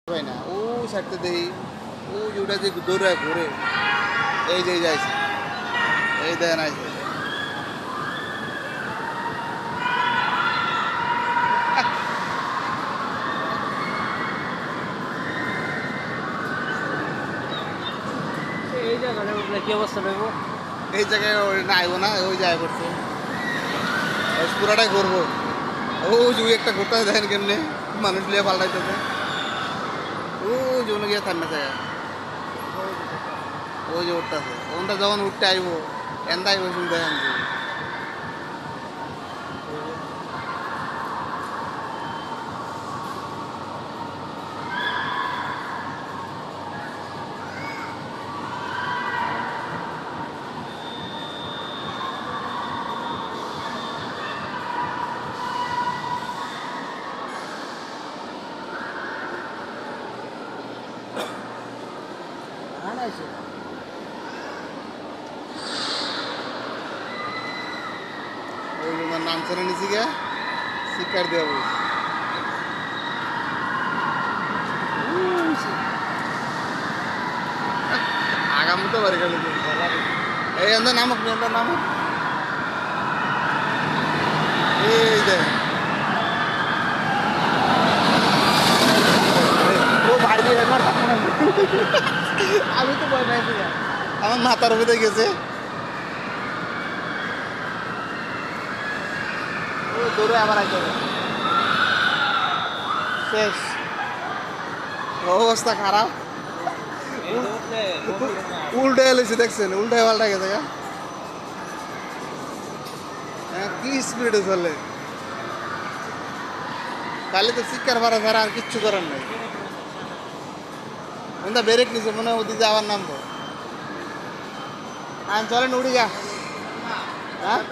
ভাই না ও সাইডতে দেই ও যেটা যে দৌড়ায় ঘুরে এই যে যাইছে এই দেন আইছে এই জায়গাটা উঠলে কি অবস্থা পাইব? এই জায়গায় ওই না আইব না ওই যায় পড়ছে পুরাটাই ঘুরবো ও যে একটা ঘুরতে দেখেন কেমনে মানুষ লিয়ে পাল্টাইতেছে ও যেমন গিয়ে ঠান্ডা জায়গা ওই যে উঠতেছে ওনটা যখন উঠতে আইব এন্দা আইব শুনতে দেখেন যে আনাইছে ওই যে নাম ছেড়ে নিছি গে শিকার দেওয়া বলছি আগাম তো বাড়ি গেল এই এন্দা নামক এন্দা নামক এই দেখ ও ভাই দিয়ে আমি তো ভয় পাইছি আমার মাথার উপরে গেছে ও দৌড়ে আবার আইতে হবে শেষ অবস্থা খারাপ উল্টে এলেছে দেখছেন উল্টে পাল্টা গেছে কি স্পিডে চলে খালি তো শিক্ষার ভাড়া ছাড়া আর কিচ্ছু করার নেই ওটা ব্রেক নিছে মনে হয় ওদিকে আবার নামবো চলেন উড়ি গা হ্যাঁ